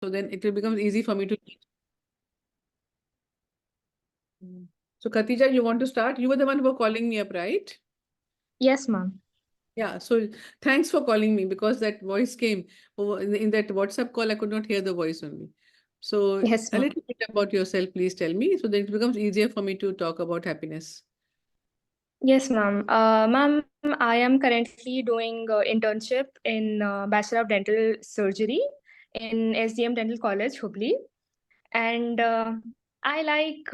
So then it will become easy for me to teach. So Khatija, you want to start? You were the one who were calling me up, right? Yes, ma'am. Yeah, so thanks for calling me because that voice came in that WhatsApp call. I could not hear the voice only. So Yes, a ma'am. little bit about yourself, please tell me, so that it becomes easier for me to talk about happiness. Yes, ma'am. Ma'am, I am currently doing internship in Bachelor of Dental Surgery in SDM Dental College, Hubli. And I like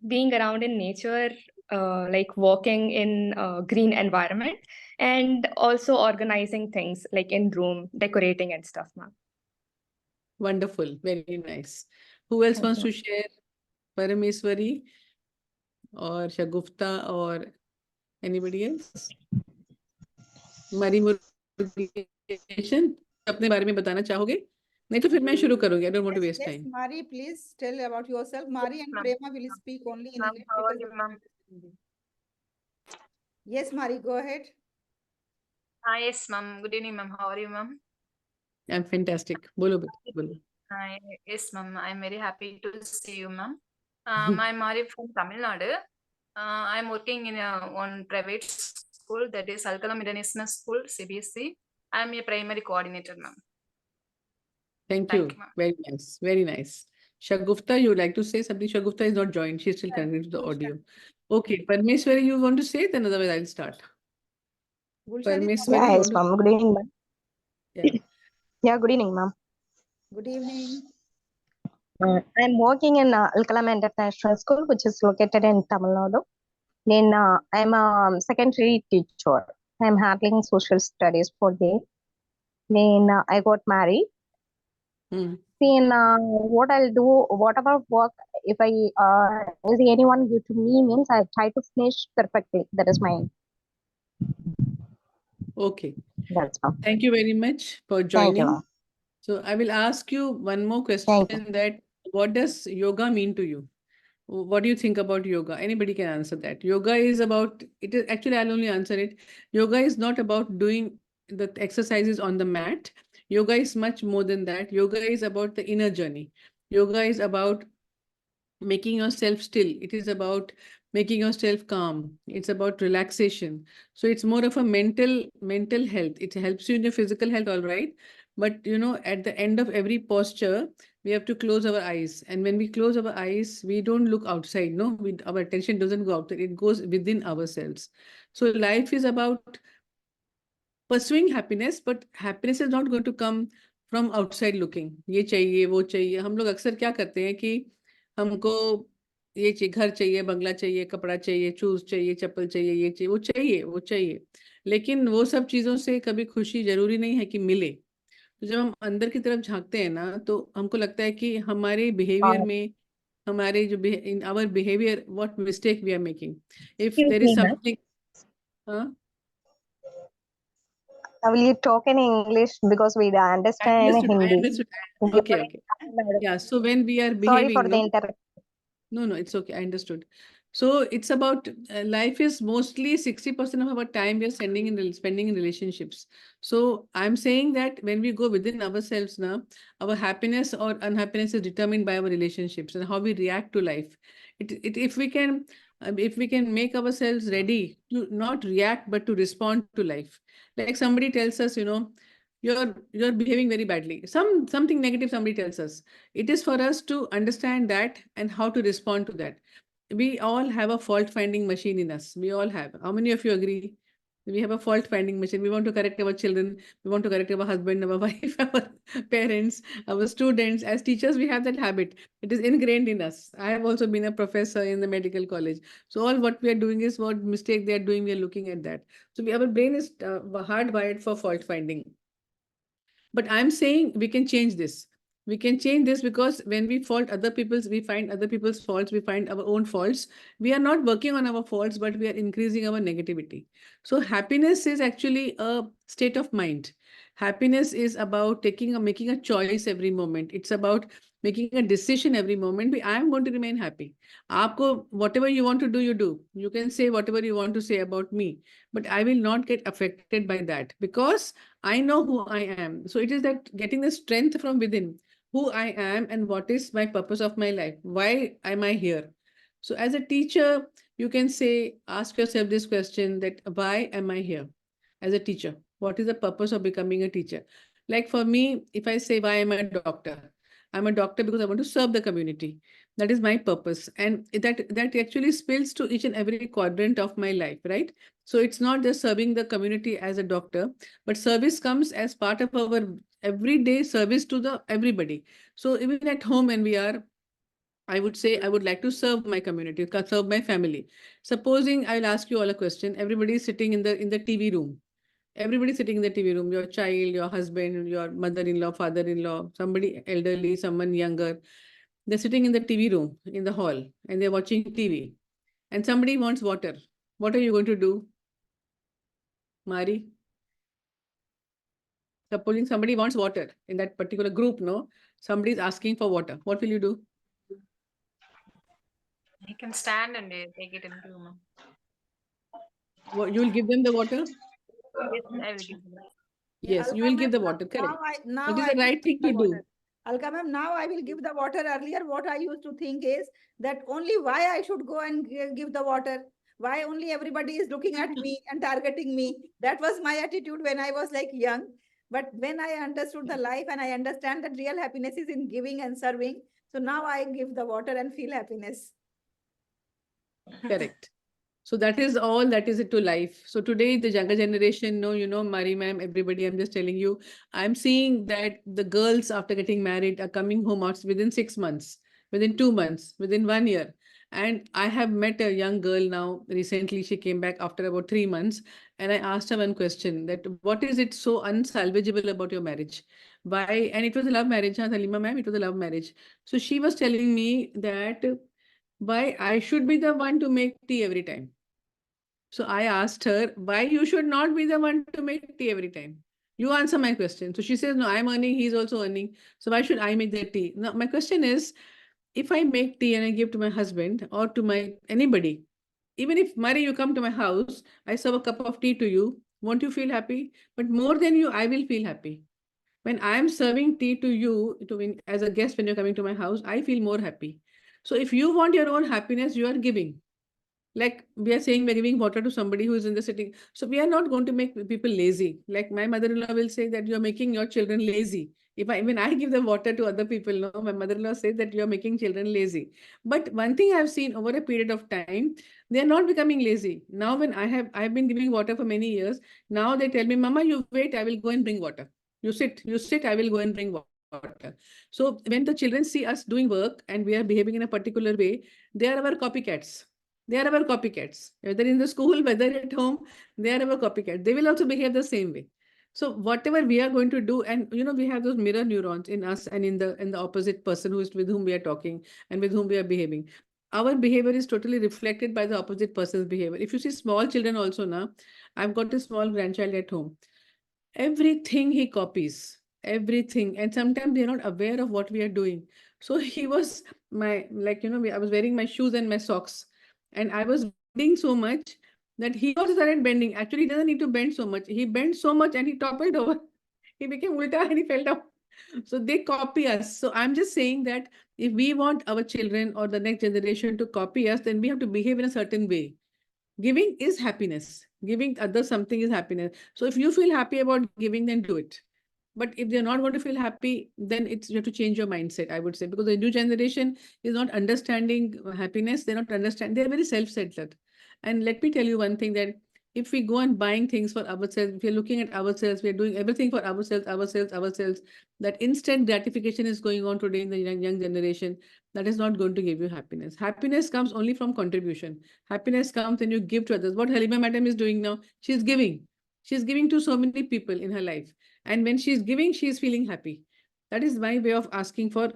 being around in nature, like walking in green environment, and also organizing things like in room, decorating and stuff, ma'am. Wonderful, very nice. Who else Thank wants you. to share? Parameswari or Shagufta or anybody else? मरी मुर्गेशन अपने बारे में बताना चाहोगे? नहीं तो फिर मैं शुरू करूंगी. I don't want to waste Yes, time. Mari, please tell about yourself. Mari and Prema will speak only in English How are because you, they ma'am? don't understand Hindi. Yes, Mari, go ahead. Hi, yes, ma'am. Good evening, ma'am. How are you, ma'am? I'm fantastic. बोलो बेटा, बोलो. Hi, yes, ma'am. I'm very happy to see you, ma'am. I'm Mari from Tamil Nadu. I'm working in one private school, that is Alkalam International School, CBSE. I'm a primary coordinator, ma'am. Thank Thank you. you, ma'am. Very nice. Very nice. Shagufta, you would like to say something? Shagufta is not joined. She's still connected to the audio. Okay, Parmeshwari, you want to say? Then otherwise I'll start. Gulshan is Parmeshwari, not- you Yes, want to? ma'am. Good evening, ma'am. Yeah. Yeah, good evening, ma'am. Good evening. I'm working in Alkalam International School, which is located in Tamil Nadu. Then I'm a secondary teacher. I'm handling social studies for there. Then I got married. Hmm. Then what I'll do, whatever work, if if anyone give to me, means I try to finish perfectly. That is my, Okay. that's all. Thank you very much for Thank you, joining. ma'am. So I will ask you one more Thank you. question, that what does yoga mean to you? What do you think about yoga? Anybody can answer that. Yoga is about, it is actually, I'll only answer it. Yoga is not about doing the exercises on the mat. Yoga is much more than that. Yoga is about the inner journey. Yoga is about making yourself still. It is about making yourself calm. It's about relaxation. So it's more of a mental health. It helps you in your physical health, all right. But at the end of every posture, we have to close our eyes. And when we close our eyes, we don't look outside. No, our attention doesn't go outside. It goes within ourselves. So life is about pursuing happiness, but happiness is not going to come from outside looking. ये चाहिए वो चाहिए. हम लोग अक्सर क्या करते हैं कि हमको ये चाहिए, घर चाहिए, बंगला चाहिए, कपड़ा चाहिए, शूज चाहिए, चप्पल चाहिए, ये चाहिए वो चाहिए. लेकिन वो सब चीज़ों से कभी खुशी जरूरी नहीं है कि मिले. तो जब हम अंदर की तरफ झांकते हैं ना, तो हमको लगता है कि हमारे बिहेवियर में, हमारे जो in our behaviour, what mistake we are making. If Excuse there is me, ma'am. Something. हाँ, Will you talk in English because we I understand understood. I Hindi? understood. We Okay, are okay. in Tamil Nadu. Yeah, so when we are Sorry for behaving, the no, interruption. no, it's okay. I understood. So it's about life is mostly 60% of our time we are spending in relationships. So I'm saying that when we go within ourselves now, our happiness or unhappiness is determined by our relationships and how we react to life. If we can make ourselves ready to not react but to respond to life. Like somebody tells us, you're behaving very badly. Something negative somebody tells us. It is for us to understand that and how to respond to that. We all have a fault finding machine in us. We all have. How many of you agree? We have a fault finding machine. We want to correct our children. We want to correct our husband, our wife, our parents, our students. As teachers, we have that habit. It is ingrained in us. I have also been a professor in the medical college. So all what we are doing is what mistake they are doing. We are looking at that. So our brain is hardwired for fault finding. But I'm saying we can change this. We can change this because when we we find other people's faults, we find our own faults. We are not working on our faults, but we are increasing our negativity. So happiness is actually a state of mind. Happiness is about making a choice every moment. It's about making a decision every moment. I am going to remain happy. Aapko, whatever you want to do, you do. You can say whatever you want to say about me, but I will not get affected by that because I know who I am. So it is that getting the strength from within. who I am and what is my purpose of my life. Why am I here? So as a teacher, you can say, ask yourself this question, that why am I here as a teacher? What is the purpose of becoming a teacher? Like for me, if I say, why am I a doctor? I'm a doctor because I want to serve the community. That is my purpose. And that actually spills to each and every quadrant of my life, right? So it's not just serving the community as a doctor, but service comes as part of our everyday service to the everybody. So even at home when we are, I would say I would like to serve my community, serve my family. Supposing I'll ask you all a question. Everybody is sitting in the TV room. Everybody sitting in the TV room. Your child, your husband, your mother-in-law, father-in-law, somebody elderly, someone younger. They're sitting in the TV room in the hall and they're watching TV. And somebody wants water. What are you going to do, Mari? Supposing somebody wants water in that particular group, no? Somebody is asking for water. What will you do? He can stand and take it into ma'am. You will give them the water? Yes, I will give you. Yes, you will give the water, correct. Now That is I the right thing the to do. water. Alka ma'am, now I will give the water. Earlier, what I used to think is that only why I should go and give the water. Why only everybody is looking at me and targeting me. That was my attitude when I was like young. But when I understood the life and I understand that real happiness is in giving and serving, so now I give the water and feel happiness. Correct. So that is all that is it to life. So today, the younger generation, no, Mari ma'am, everybody, I'm just telling you, I'm seeing that the girls after getting married are coming home out within 6 months, within 2 months, within 1 year. And I have met a young girl now recently. She came back after about 3 months. And I asked her one question, that what is it so unsalvageable about your marriage? Why? And it was a love marriage, huh, Salima ma'am, it was a love marriage. So she was telling me that why I should be the one to make tea every time. So I asked her, why you should not be the one to make tea every time? You answer my question. So she says, no, I'm earning, he's also earning. So why should I make the tea? Now, my question is, if I make tea and I give to my husband or to my anybody, even if Mary, you come to my house, I serve a cup of tea to you, won't you feel happy? But more than you, I will feel happy. When I am serving tea to you, as a guest, when you're coming to my house, I feel more happy. So if you want your own happiness, you are giving. Like we are saying, we're giving water to somebody who is in the sitting. So we are not going to make people lazy. Like my mother-in-law will say that you're making your children lazy. When I give the water to other people, no, my mother-in-law says that you're making children lazy. But one thing I've seen over a period of time, they are not becoming lazy. Now when I've been giving water for many years, now they tell me, Mama, you wait, I will go and bring water. You sit, I will go and bring water. So when the children see us doing work and we are behaving in a particular way, they are our copycats. They are our copycats. Whether in the school, whether at home, they are our copycats. They will also behave the same way. So whatever we are going to do, and we have those mirror neurons in us and in the opposite person who is with whom we are talking and with whom we are behaving. Our behavior is totally reflected by the opposite person's behavior. If you see small children also now, I've got a small grandchild at home. Everything he copies, everything, and sometimes they're not aware of what we are doing. So he was I was wearing my shoes and my socks, and I was bending so much that he also started bending. Actually, he doesn't need to bend so much. He bent so much and he toppled over. He became ulta and he fell down. So they copy us. So I'm just saying that if we want our children or the next generation to copy us, then we have to behave in a certain way. Giving is happiness. Giving others something is happiness. So if you feel happy about giving, then do it. But if they're not going to feel happy, then you have to change your mindset, I would say, because the new generation is not understanding happiness. They're not understand. They're very self-centered. And let me tell you one thing, that if we go and buying things for ourselves, if we're looking at ourselves, we're doing everything for ourselves, that instant gratification is going on today in the young generation. That is not going to give you happiness. Happiness comes only from contribution. Happiness comes when you give to others. What Halima madam is doing now, she's giving. She's giving to so many people in her life. And when she's giving, she's feeling happy. That is my way of asking for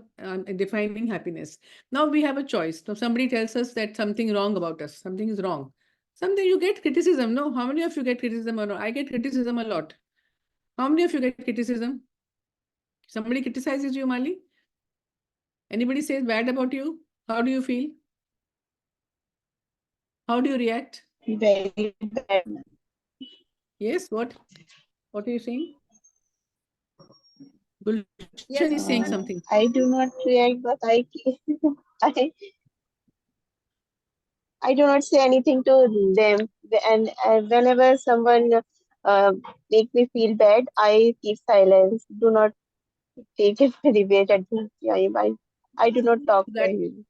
defining happiness. Now we have a choice. So somebody tells us that something wrong about us, something is wrong. Something you get criticism. No, how many of you get criticism or not? I get criticism a lot. How many of you get criticism? Somebody criticizes you, Mali? Anybody says bad about you? How do you feel? How do you react? Very bad. Yes, what? What are you saying? Gulshan Yes, is saying ma'am. something. I do not react, but I I do not say anything to them. And whenever someone uh, make me feel bad, I keep silence. Do not take it very bad at the time. I do not talk to That anyone.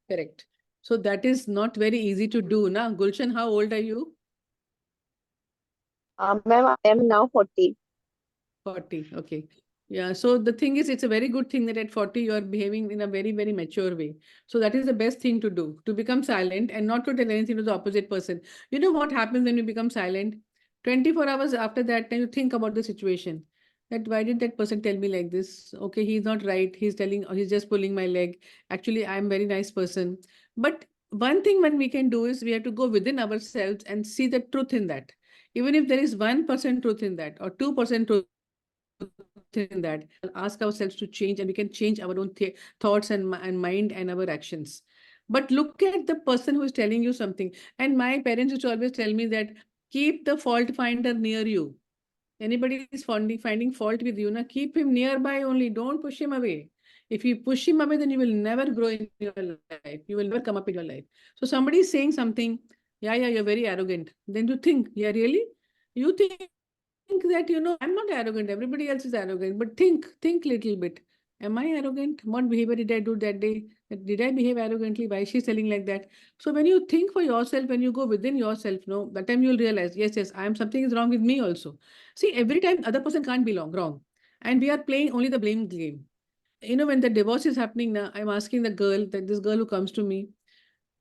correct. So that is not very easy to do, na? Gulshan, how old are you? Ma'am, I am now 40. 40. Okay. Yeah. So the thing is, it's a very good thing that at 40 you are behaving in a very, very mature way. So that is the best thing to do, to become silent and not to tell anything to the opposite person. You know what happens when you become silent? 24 hours after that, then you think about the situation. That why did that person tell me like this? Okay, he's not right. He's telling, he's just pulling my leg. Actually, I'm very nice person. But one thing when we can do is we have to go within ourselves and see the truth in that. Even if there is 1% truth in that or 2% truth in that, ask ourselves to change, and we can change our own thoughts and mind and our actions. But look at the person who is telling you something. And my parents used to always tell me that keep the fault finder near you. Anybody is finding fault with you, na, keep him nearby only. Don't push him away. If you push him away, then you will never grow in your life. You will never come up in your life. So somebody is saying something, yeah, you're very arrogant. Then you think, yeah, really? You think that, I'm not arrogant. Everybody else is arrogant. But think little bit. Am I arrogant? What behavior did I do that day? Did I behave arrogantly? Why is she telling like that? So when you think for yourself, when you go within yourself, no, that time you'll realize, yes, I am something is wrong with me also. See, every time other person can't be wrong. And we are playing only the blame game. When the divorce is happening now, I'm asking the girl, that this girl who comes to me,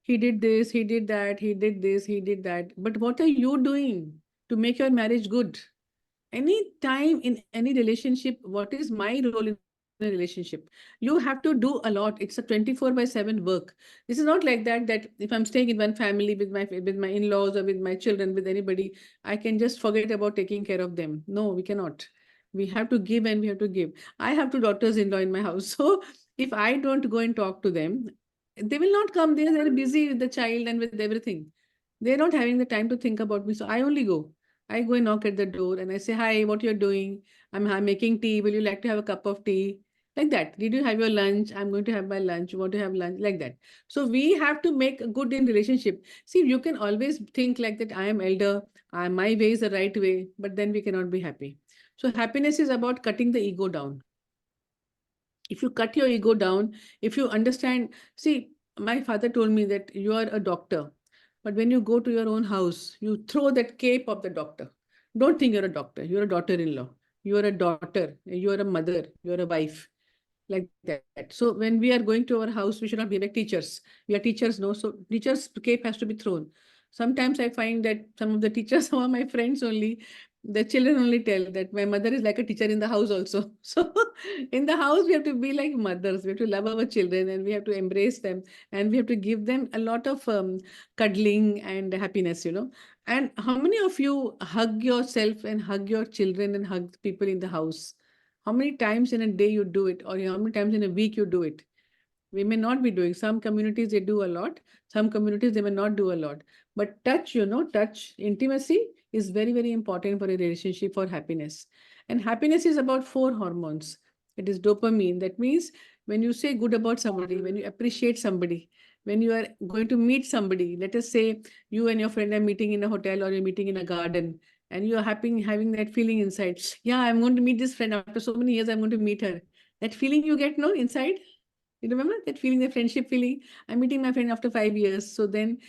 he did this, he did that, he did this, he did that. But what are you doing to make your marriage good? Any time in any relationship, what is my role in a relationship? You have to do a lot. It's a 24/7 work. This is not like that if I'm staying in one family with my in-laws or with my children, with anybody, I can just forget about taking care of them. No, we cannot. We have to give, and we have to give. I have two daughters-in-law in my house. So if I don't go and talk to them, they will not come. They're busy with the child and with everything. They're not having the time to think about me. So I only go. I go and knock at the door and I say, hi, what you're doing? I'm making tea. Will you like to have a cup of tea? Like that. Did you have your lunch? I'm going to have my lunch. You want to have lunch? Like that. So we have to make a good in relationship. See, you can always think like that. I am elder. My way is the right way, but then we cannot be happy. So happiness is about cutting the ego down. If you cut your ego down, if you understand, see, my father told me that you are a doctor, but when you go to your own house, you throw that cape of the doctor. Don't think you're a doctor, you're a daughter-in-law, you're a daughter, you're a mother, you're a wife, like that. So when we are going to our house, we should not behave like teachers. We are teachers, no? So teachers' cape has to be thrown. Sometimes I find that some of the teachers are my friends only. The children only tell that my mother is like a teacher in the house also. So in the house, we have to be like mothers. We have to love our children and we have to embrace them and we have to give them a lot of cuddling and happiness. And how many of you hug yourself and hug your children and hug people in the house? How many times in a day you do it, or how many times in a week you do it? We may not be doing. Some communities they do a lot, some communities they may not do a lot. But touch, intimacy is very, very important for a relationship, for happiness. And happiness is about four hormones. It is dopamine. That means when you say good about somebody, when you appreciate somebody, when you are going to meet somebody, let us say you and your friend are meeting in a hotel or you're meeting in a garden, and you are happy having that feeling inside. Yeah, I'm going to meet this friend after so many years. I'm going to meet her. That feeling you get, no, inside. You remember that feeling, the friendship feeling? I'm meeting my friend after 5 years. So then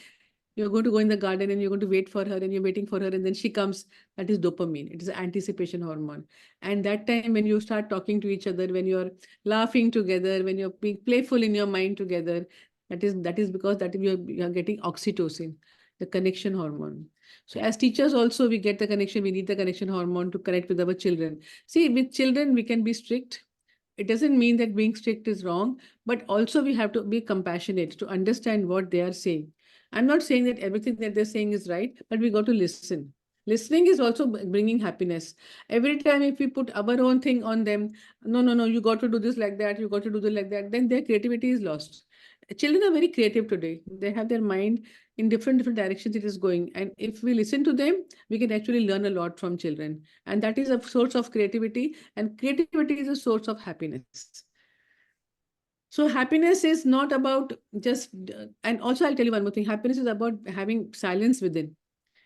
you're going to go in the garden and you're going to wait for her and you're waiting for her and then she comes. That is dopamine. It is an anticipation hormone. And that time when you start talking to each other, when you're laughing together, when you're being playful in your mind together, that is because that you're getting oxytocin, the connection hormone. So as teachers also, we get the connection. We need the connection hormone to connect with our children. See, with children, we can be strict. It doesn't mean that being strict is wrong, but also we have to be compassionate to understand what they are saying. I'm not saying that everything that they're saying is right, but we got to listen. Listening is also bringing happiness. Every time if we put our own thing on them, no, you got to do this like that, you got to do this like that, then their creativity is lost. Children are very creative today. They have their mind in different directions it is going. And if we listen to them, we can actually learn a lot from children. And that is a source of creativity, and creativity is a source of happiness. So happiness is not about just, and also I'll tell you one more thing. Happiness is about having silence within.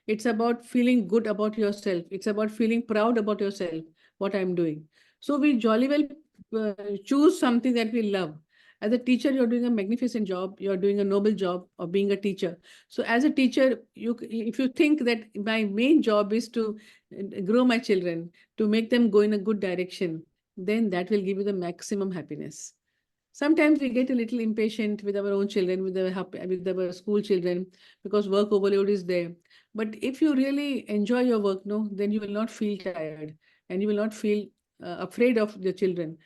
It's about feeling good about yourself. It's about feeling proud about yourself, what I'm doing. So we jolly well choose something that we love. As a teacher, you're doing a magnificent job. You're doing a noble job of being a teacher. So as a teacher, if you think that my main job is to grow my children, to make them go in a good direction, then that will give you the maximum happiness. Sometimes we get a little impatient with our own children, with our school children, because work overload is there. But if you really enjoy your work, no, then you will not feel tired, and you will not feel afraid of the children.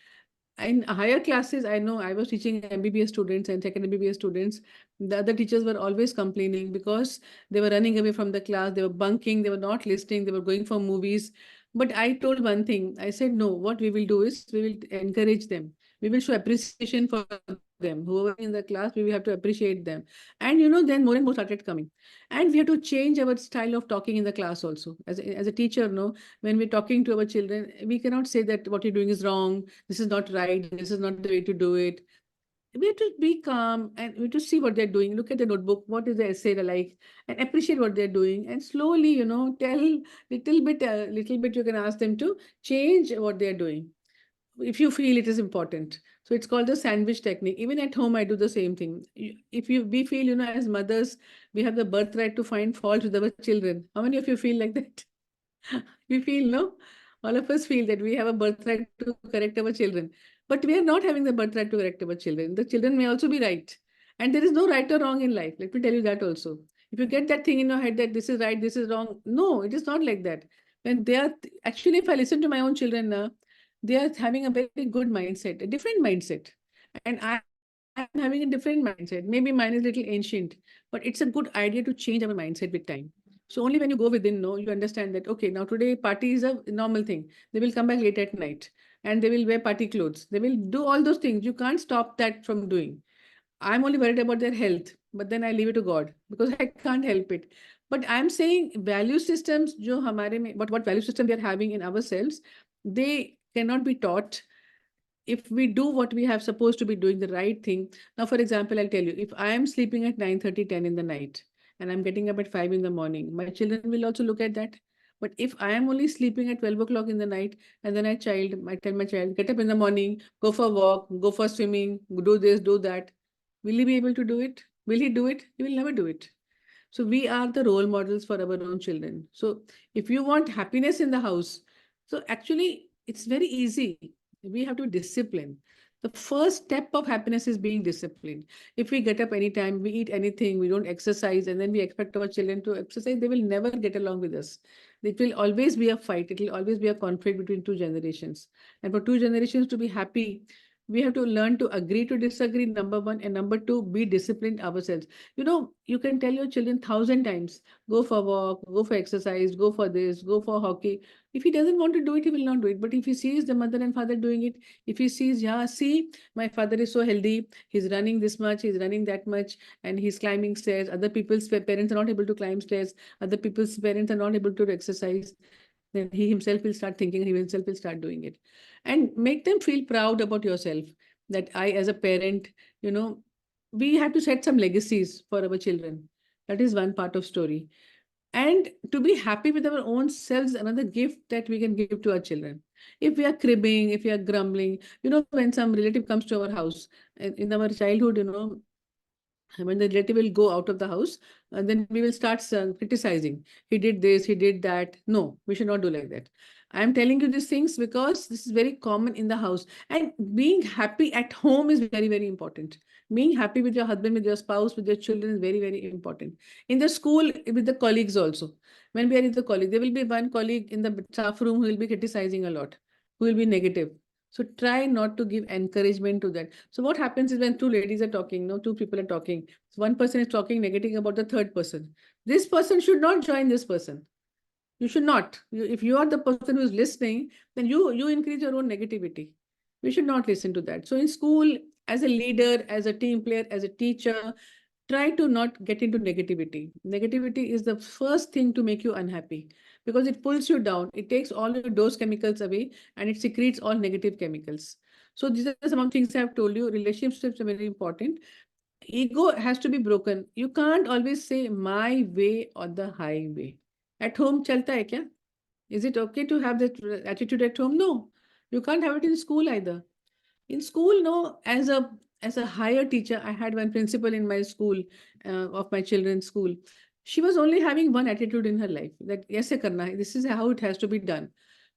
In higher classes, I know I was teaching MBBS students and second MBBS students. The other teachers were always complaining because they were running away from the class, they were bunking, they were not listening, they were going for movies. But I told one thing. I said, no, what we will do is we will encourage them. We will show appreciation for them. Whoever in the class, we will have to appreciate them. And then more and more started coming. And we have to change our style of talking in the class also. As a teacher, no, when we're talking to our children, we cannot say that what you're doing is wrong, this is not right, this is not the way to do it. We have to be calm and we have to see what they're doing. Look at the notebook, what is the essay like, and appreciate what they're doing. And slowly, tell little bit, you can ask them to change what they're doing if you feel it is important. So it's called the sandwich technique. Even at home, I do the same thing. We feel, as mothers, we have the birthright to find fault with our children. How many of you feel like that? We feel, no? All of us feel that we have a birthright to correct our children. But we are not having the birthright to correct our children. The children may also be right. And there is no right or wrong in life. Let me tell you that also. If you get that thing in your head that this is right, this is wrong, no, it is not like that. When they are, actually, if I listen to my own children now, they are having a very good mindset, a different mindset. And I'm having a different mindset. Maybe mine is a little ancient, but it's a good idea to change our mindset with time. So only when you go within, no, you understand that, okay, now today party is a normal thing. They will come back late at night and they will wear party clothes. They will do all those things. You can't stop that from doing. I'm only worried about their health, but then I leave it to God because I can't help it. But I'm saying value systems, what value system we are having in ourselves, they cannot be taught if we do what we have supposed to be doing, the right thing. Now, for example, I'll tell you, if I am sleeping at 9:30, 10 in the night, and I'm getting up at 5 in the morning, my children will also look at that. But if I am only sleeping at 12 o'clock in the night, and then I tell my child, get up in the morning, go for a walk, go for swimming, do this, do that, will he be able to do it? Will he do it? He will never do it. So we are the role models for our own children. So if you want happiness in the house, so actually it's very easy. We have to discipline. The first step of happiness is being disciplined. If we get up anytime, we eat anything, we don't exercise, and then we expect our children to exercise, they will never get along with us. It will always be a fight. It will always be a conflict between two generations. And for two generations to be happy, we have to learn to agree to disagree, number one, and number two, be disciplined ourselves. You can tell your children 1,000 times, go for a walk, go for exercise, go for this, go for hockey. If he doesn't want to do it, he will not do it. But if he sees the mother and father doing it, if he sees, yeah, see, my father is so healthy, he's running this much, he's running that much, and he's climbing stairs. Other people's parents are not able to climb stairs. Other people's parents are not able to exercise. Then he himself will start thinking, he himself will start doing it. And make them feel proud about yourself. That I, as a parent, we have to set some legacies for our children. That is one part of story. And to be happy with our own selves, another gift that we can give to our children. If we are cribbing, if we are grumbling, when some relative comes to our house, in our childhood, when the relative will go out of the house, and then we will start criticizing. He did this, he did that. No, we should not do like that. I am telling you these things because this is very common in the house. And being happy at home is very, very important. Being happy with your husband, with your spouse, with your children is very, very important. In the school, with the colleagues also. When we are in the college, there will be one colleague in the staff room who will be criticizing a lot, who will be negative. So try not to give encouragement to that. So what happens is when two ladies are talking, no, two people are talking. So one person is talking negative about the third person. This person should not join this person. You should not. If you are the person who is listening, then you increase your own negativity. We should not listen to that. So in school, as a leader, as a team player, as a teacher, try to not get into negativity. Negativity is the first thing to make you unhappy because it pulls you down. It takes all your dose chemicals away and it secretes all negative chemicals. So these are some of the things I've told you. Relationships are very important. Ego has to be broken. You can't always say my way or the highway. At home, chalta hai kya? Is it okay to have that attitude at home? No. You can't have it in school either. In school, no, as a higher teacher, I had one principal in my school, of my children's school. She was only having one attitude in her life, that yes, karna hai, this is how it has to be done.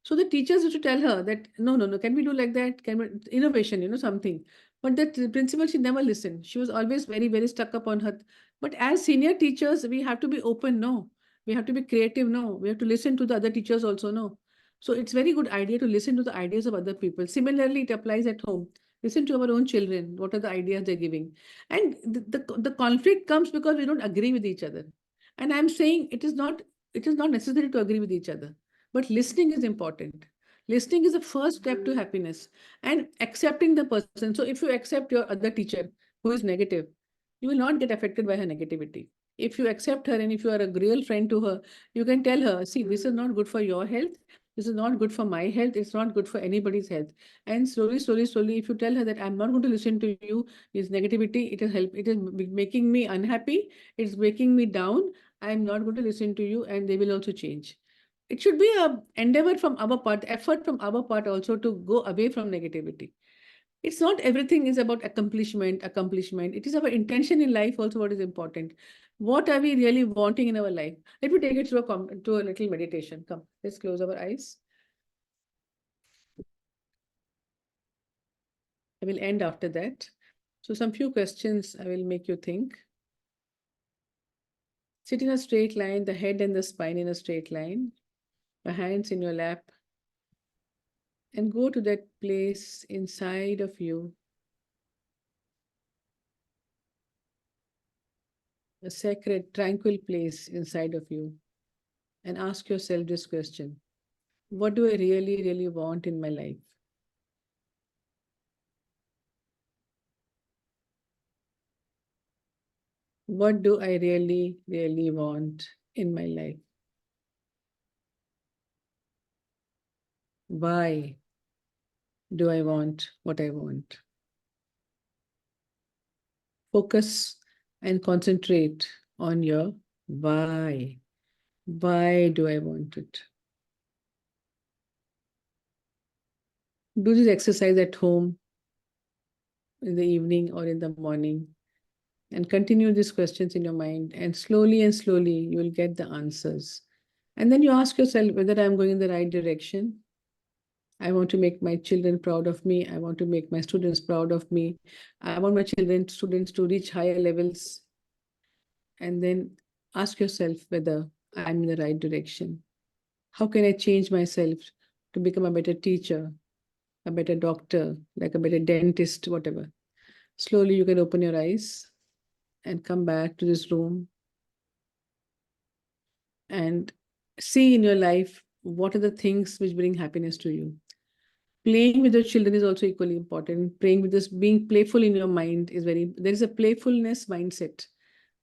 So the teachers used to tell her that no, no, no, can we do like that? Can we innovation, something. But that principal, she never listened. She was always very, very stuck up on her. But as senior teachers, we have to be open, no. We have to be creative, no. We have to listen to the other teachers also, no. So it's very good idea to listen to the ideas of other people. Similarly, it applies at home. Listen to our own children. What are the ideas they're giving? And the conflict comes because we don't agree with each other. And I'm saying it is not necessary to agree with each other. But listening is important. Listening is the first step to happiness and accepting the person. So if you accept your other teacher who is negative, you will not get affected by her negativity. If you accept her and if you are a real friend to her, you can tell her, see, this is not good for your health. This is not good for my health. It's not good for anybody's health. And slowly, slowly, slowly, if you tell her that I'm not going to listen to you, is negativity, it is help. It is making me unhappy. It's breaking me down. I'm not going to listen to you, and they will also change. It should be a endeavor from our part, effort from our part also to go away from negativity. It's not everything is about accomplishment. It is our intention in life also what is important. What are we really wanting in our life? Let me take it to a little meditation. Come, let's close our eyes. I will end after that. So some few questions I will make you think. Sit in a straight line, the head and the spine in a straight line, your hands in your lap, and go to that place inside of you, a sacred, tranquil place inside of you, and ask yourself this question. What do I really, really want in my life? What do I really, really want in my life? Why do I want what I want? Focus and concentrate on your why. Why do I want it? Do this exercise at home in the evening or in the morning and continue these questions in your mind, and slowly you will get the answers. And then you ask yourself whether I'm going in the right direction. I want to make my children proud of me. I want to make my students proud of me. I want my students to reach higher levels. And then ask yourself whether I'm in the right direction. How can I change myself to become a better teacher, a better doctor, like a better dentist, whatever. Slowly you can open your eyes and come back to this room and see in your life what are the things which bring happiness to you. Playing with your children is also equally important. Playing with this, being playful in your mind is there is a playfulness mindset.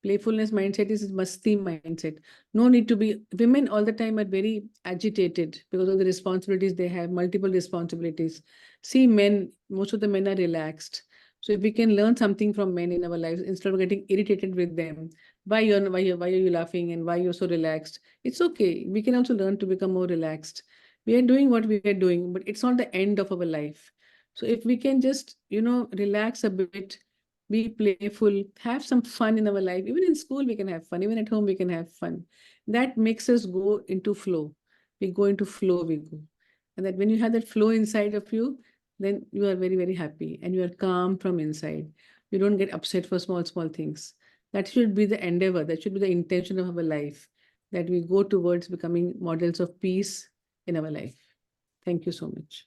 Playfulness mindset is masti mindset. No need to be, women all the time are very agitated because of the responsibilities they have, multiple responsibilities. See men, most of the men are relaxed. So if we can learn something from men in our lives, instead of getting irritated with them, why are you laughing and why you're so relaxed? It's okay. We can also learn to become more relaxed. We are doing what we are doing, but it's not the end of our life. So if we can just, relax a bit, be playful, have some fun in our life. Even in school, we can have fun. Even at home, we can have fun. That makes us go into flow. We go into flow, we go. And that when you have that flow inside of you, then you are very, very happy and you are calm from inside. You don't get upset for small, small things. That should be the endeavor. That should be the intention of our life, that we go towards becoming models of peace in our life. Thank you so much.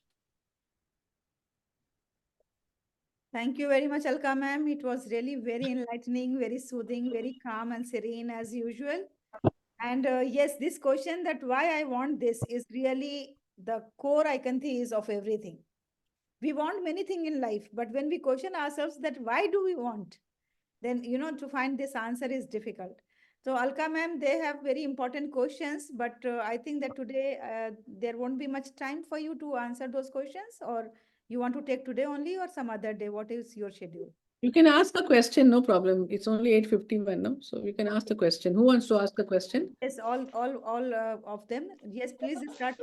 Thank you very much, Alka ma'am. It was really very enlightening, very soothing, very calm and serene as usual. And yes, this question that why I want this is really the core, I can think, is of everything. We want many things in life, but when we question ourselves that why do we want? then, to find this answer is difficult. So Alka ma'am, they have very important questions, but I think that today there won't be much time for you to answer those questions, or you want to take today only or some other day? What is your schedule? You can ask a question, no problem. It's only 8:51 now, so you can ask the question. Who wants to ask the question? Yes, all of them. Yes, please start.